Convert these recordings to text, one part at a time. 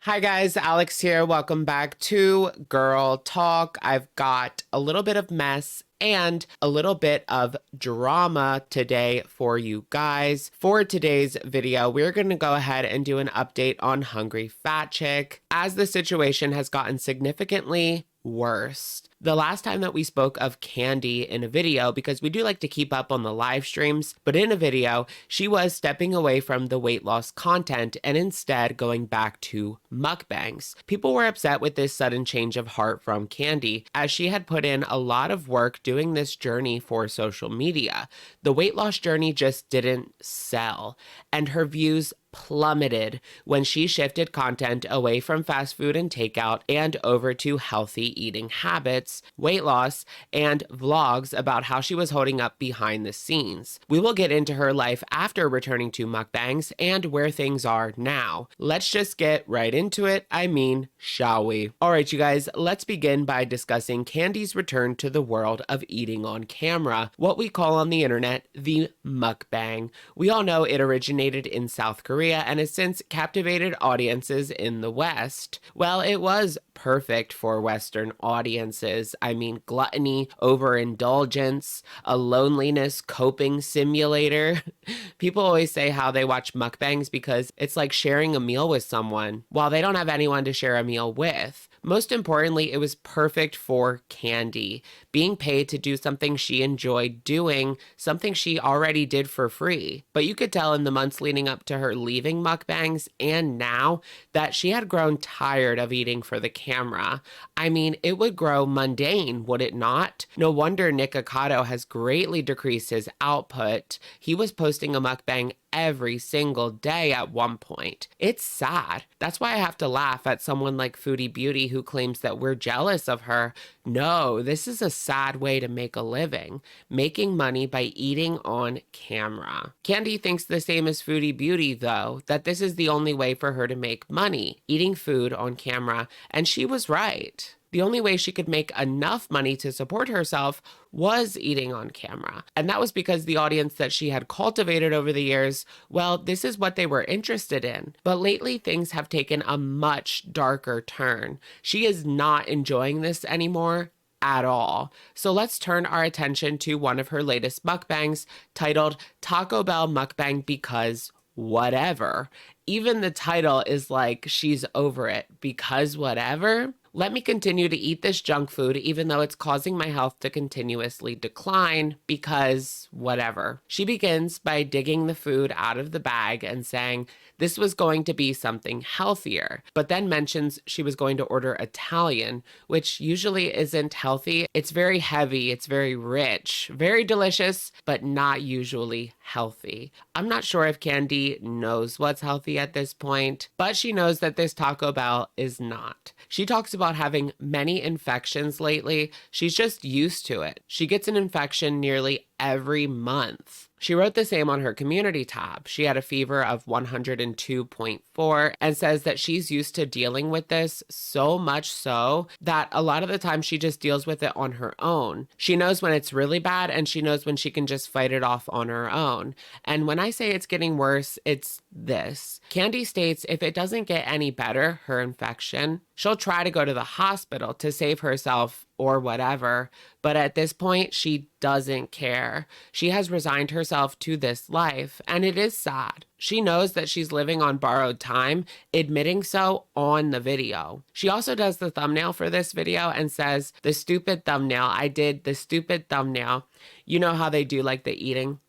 Hi guys, Alex here. Welcome back to Girl Talk. I've got a little bit of mess and a little bit of drama today for you guys. For today's video, we're going to go ahead and do an update on Hungry Fat Chick, as the situation has gotten significantly worse. The last time that we spoke of Candy in a video, because we do like to keep up on the live streams, but in a video, she was stepping away from the weight loss content and instead going back to mukbangs. People were upset with this sudden change of heart from Candy, as she had put in a lot of work doing this journey for social media. The weight loss journey just didn't sell, and her views plummeted when she shifted content away from fast food and takeout and over to healthy eating habits, weight loss, and vlogs about how she was holding up behind the scenes. We will get into her life after returning to mukbangs and where things are now. Let's just get right into it. Shall we? Alright, you guys, let's begin by discussing Candy's return to the world of eating on camera, what we call on the internet the mukbang. We all know it originated in South Korea and has since captivated audiences in the West. Well, it was perfect for Western audiences. Gluttony, overindulgence, a loneliness coping simulator. People always say how they watch mukbangs because it's like sharing a meal with someone while they don't have anyone to share a meal with. Most importantly, it was perfect for Candy, being paid to do something she enjoyed doing, something she already did for free. But you could tell in the months leading up to her leaving mukbangs and now that she had grown tired of eating for the camera. It would grow mundane, would it not? No wonder Nick Ocado has greatly decreased his output. He was posting a mukbang every single day at one point. It's sad. That's why I have to laugh at someone like Foodie Beauty who claims that we're jealous of her. No, this is a sad way to make a living, making money by eating on camera. Candy thinks the same as Foodie Beauty, though, that this is the only way for her to make money, eating food on camera, and she was right. The only way she could make enough money to support herself was eating on camera. And that was because the audience that she had cultivated over the years, well, this is what they were interested in. But lately, things have taken a much darker turn. She is not enjoying this anymore at all. So let's turn our attention to one of her latest mukbangs titled Taco Bell Mukbang Because Whatever. Even the title is like she's over it. Because whatever? Let me continue to eat this junk food even though it's causing my health to continuously decline because whatever. She begins by digging the food out of the bag and saying this was going to be something healthier, but then mentions she was going to order Italian, which usually isn't healthy. It's very heavy, it's very rich, very delicious, but not usually healthy. I'm not sure if Candy knows what's healthy at this point, but she knows that this Taco Bell is not. She talks about having many infections lately. She's just used to it. She gets an infection nearly every month. She wrote the same on her community tab. She had a fever of 102.4 and says that she's used to dealing with this so much so that a lot of the time she just deals with it on her own. She knows when it's really bad and she knows when she can just fight it off on her own. And when I say it's getting worse, it's this. Candy states if it doesn't get any better, her infection, she'll try to go to the hospital to save herself or whatever, but at this point, she doesn't care. She has resigned herself to this life, and it is sad. She knows that she's living on borrowed time, admitting so on the video. She also does the thumbnail for this video and says, the stupid thumbnail, I did the stupid thumbnail. You know how they do like the eating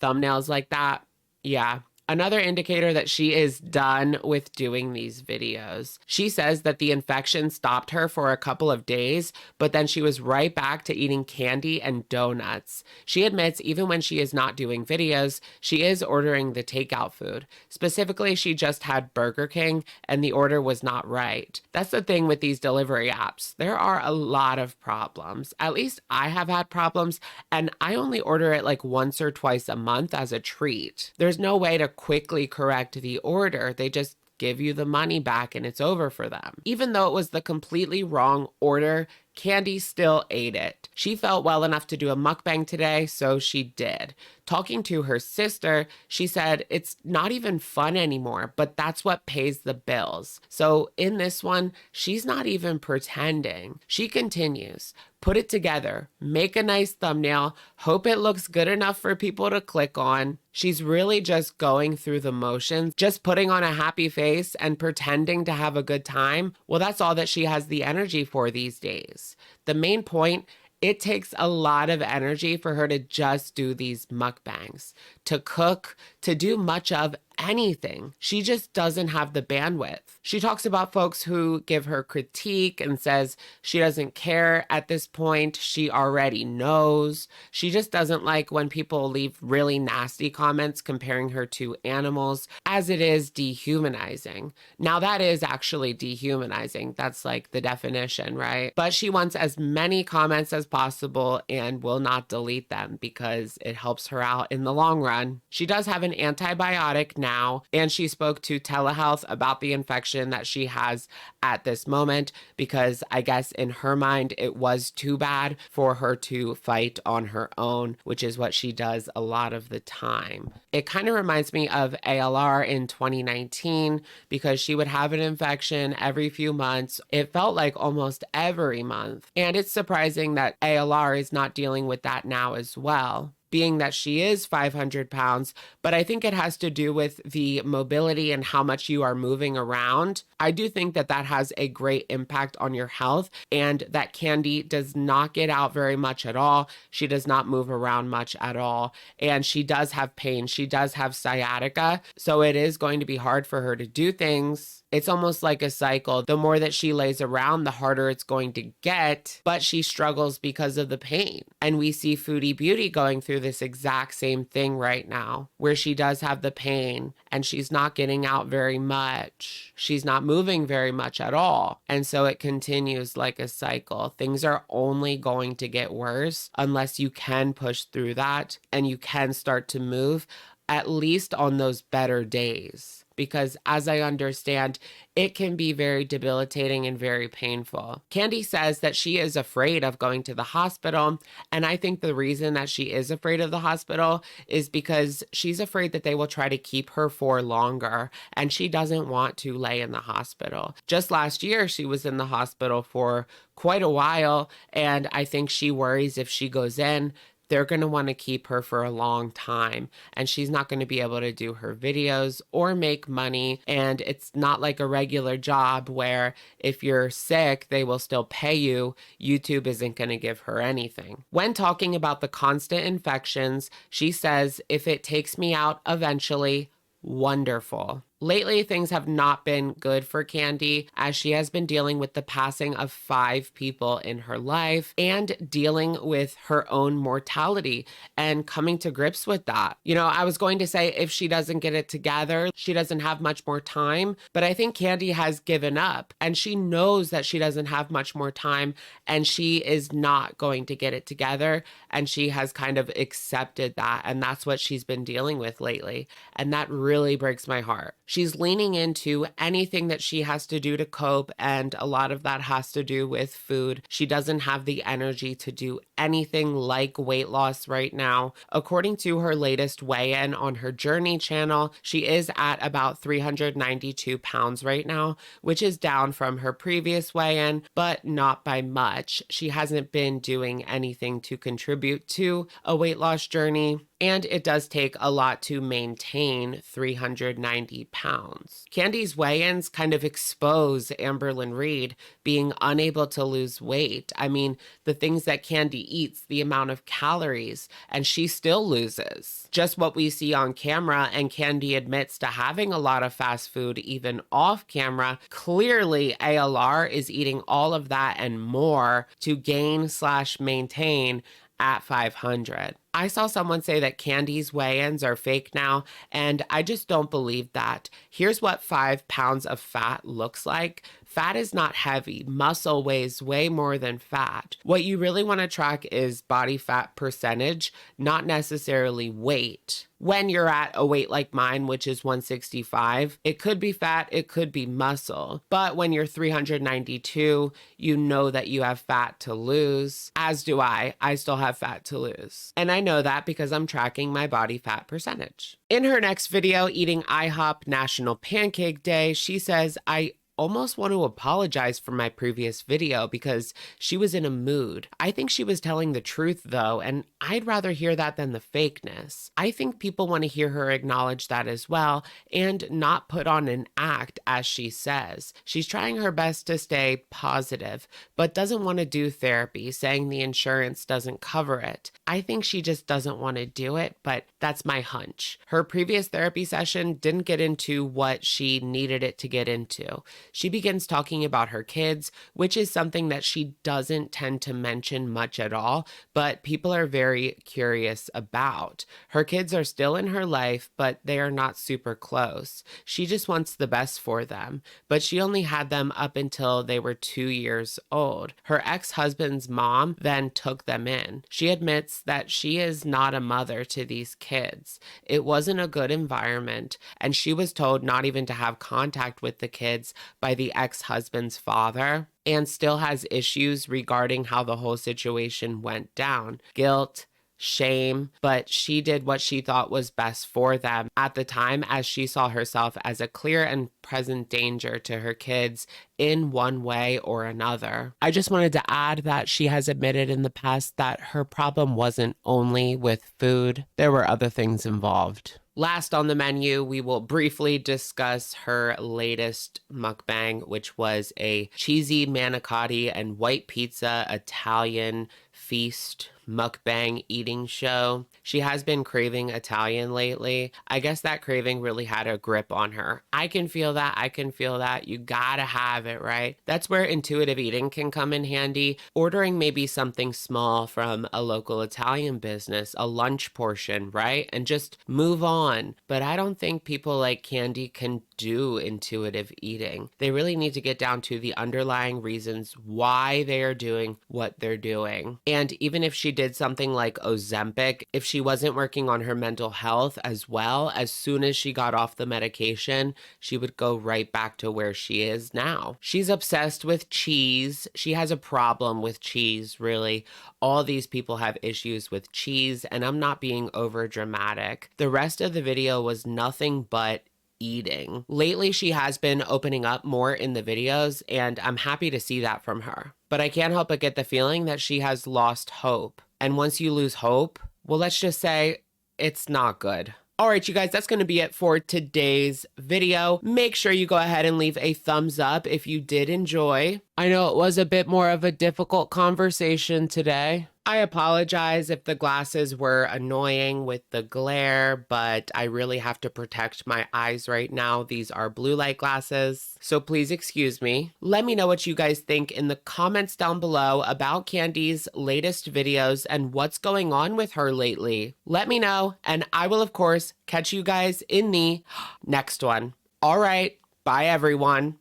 thumbnails like that? Yeah. Another indicator that she is done with doing these videos. She says that the infection stopped her for a couple of days, but then she was right back to eating candy and donuts. She admits even when she is not doing videos, she is ordering the takeout food. Specifically, she just had Burger King and the order was not right. That's the thing with these delivery apps. There are a lot of problems. At least I have had problems, and I only order it like once or twice a month as a treat. There's no way to quickly correct the order. They just give you the money back and it's over for them. Even though it was the completely wrong order, Candy still ate it. She felt well enough to do a mukbang today, so she did. Talking to her sister, she said it's not even fun anymore, but that's what pays the bills. So in this one, she's not even pretending. She continues, put it together, make a nice thumbnail, hope it looks good enough for people to click on. She's really just going through the motions, just putting on a happy face and pretending to have a good time. Well, that's all that she has the energy for these days. The main point, it takes a lot of energy for her to just do these mukbangs, to cook, to do much of anything. She just doesn't have the bandwidth. She talks about folks who give her critique and says she doesn't care at this point. She already knows. She just doesn't like when people leave really nasty comments comparing her to animals, as it is dehumanizing. Now, that is actually dehumanizing. That's like the definition, right? But she wants as many comments as possible and will not delete them because it helps her out in the long run. She does have an antibiotic now, and she spoke to telehealth about the infection that she has at this moment because I guess in her mind it was too bad for her to fight on her own, which is what she does a lot of the time. It kind of reminds me of ALR in 2019 because she would have an infection every few months. It felt like almost every month. And it's surprising that ALR is not dealing with that now as well, being that she is 500 pounds, but I think it has to do with the mobility and how much you are moving around. I do think that that has a great impact on your health, and that Candy does not get out very much at all. She does not move around much at all, and she does have pain. She does have sciatica, so it is going to be hard for her to do things. It's almost like a cycle. The more that she lays around, the harder it's going to get, but she struggles because of the pain. And we see Foodie Beauty going through this exact same thing right now, where she does have the pain and she's not getting out very much. She's not moving very much at all. And so it continues like a cycle. Things are only going to get worse unless you can push through that and you can start to move, at least on those better days. Because as I understand, it can be very debilitating and very painful. Candy says that she is afraid of going to the hospital, and I think the reason that she is afraid of the hospital is because she's afraid that they will try to keep her for longer, and she doesn't want to lay in the hospital. Just last year, she was in the hospital for quite a while, and I think she worries if she goes in, they're going to want to keep her for a long time, and she's not going to be able to do her videos or make money. And it's not like a regular job where if you're sick, they will still pay you. YouTube isn't going to give her anything. When talking about the constant infections, she says, if it takes me out eventually, wonderful. Lately, things have not been good for Candy as she has been dealing with the passing of 5 people in her life and dealing with her own mortality and coming to grips with that. You know, I was going to say if she doesn't get it together, she doesn't have much more time, but I think Candy has given up and she knows that she doesn't have much more time and she is not going to get it together, and she has kind of accepted that, and that's what she's been dealing with lately, and that really breaks my heart. She's leaning into anything that she has to do to cope, and a lot of that has to do with food. She doesn't have the energy to do anything like weight loss right now. According to her latest weigh-in on her Journey channel, she is at about 392 pounds right now, which is down from her previous weigh-in, but not by much. She hasn't been doing anything to contribute to a weight loss journey, and it does take a lot to maintain 390 pounds. Candy's weigh-ins kind of expose Amberlyn Reed being unable to lose weight. I mean, the things that Candy eats, the amount of calories, and she still loses. Just what we see on camera, and Candy admits to having a lot of fast food even off camera. Clearly, ALR is eating all of that and more to gain/maintain at 500. I saw someone say that Candy's weigh-ins are fake now, and I just don't believe that. Here's what 5 pounds of fat looks like. Fat is not heavy. Muscle weighs way more than fat. What you really want to track is body fat percentage, not necessarily weight. when you're at a weight like mine, which is 165. It could be fat, it could be muscle. But when you're 392, you know that you have fat to lose, as do I. I still have fat to lose. And I know that because I'm tracking my body fat percentage. In her next video, eating IHOP National Pancake Day, she says, I almost want to apologize for my previous video because she was in a mood. I think she was telling the truth though, and I'd rather hear that than the fakeness. I think people want to hear her acknowledge that as well and not put on an act, as she says. She's trying her best to stay positive, but doesn't want to do therapy, saying the insurance doesn't cover it. I think she just doesn't want to do it, but that's my hunch. Her previous therapy session didn't get into what she needed it to get into. She begins talking about her kids, which is something that she doesn't tend to mention much at all, but people are very curious about. Her kids are still in her life, but they are not super close. She just wants the best for them, but she only had them up until they were 2 years old. Her ex-husband's mom then took them in. She admits that she is not a mother to these kids. It wasn't a good environment, and she was told not even to have contact with the kids by the ex-husband's father, and still has issues regarding how the whole situation went down. Guilt, shame, but she did what she thought was best for them at the time, as she saw herself as a clear and present danger to her kids in one way or another. I just wanted to add that she has admitted in the past that her problem wasn't only with food. There were other things involved. Last on the menu, we will briefly discuss her latest mukbang, which was a cheesy manicotti and white pizza Italian feast mukbang eating show. She has been craving Italian lately. I guess that craving really had a grip on her. I can feel that. I can feel that. You gotta have it, right? That's where intuitive eating can come in handy. Ordering maybe something small from a local Italian business, a lunch portion, right? And just move on. But I don't think people like Candy can do intuitive eating. They really need to get down to the underlying reasons why they are doing what they're doing. And even if she did something like Ozempic, if she wasn't working on her mental health as well, as soon as she got off the medication, she would go right back to where she is now. She's obsessed with cheese. She has a problem with cheese, really. All these people have issues with cheese, and I'm not being over dramatic. The rest of the video was nothing but eating. Lately, she has been opening up more in the videos, and I'm happy to see that from her. But I can't help but get the feeling that she has lost hope. And once you lose hope, well, let's just say it's not good. All right, you guys, that's going to be it for today's video. Make sure you go ahead and leave a thumbs up if you did enjoy. I know it was a bit more of a difficult conversation today. I apologize if the glasses were annoying with the glare, but I really have to protect my eyes right now. These are blue light glasses, so please excuse me. Let me know what you guys think in the comments down below about Candy's latest videos and what's going on with her lately. Let me know, and I will, of course, catch you guys in the next one. All right, bye everyone.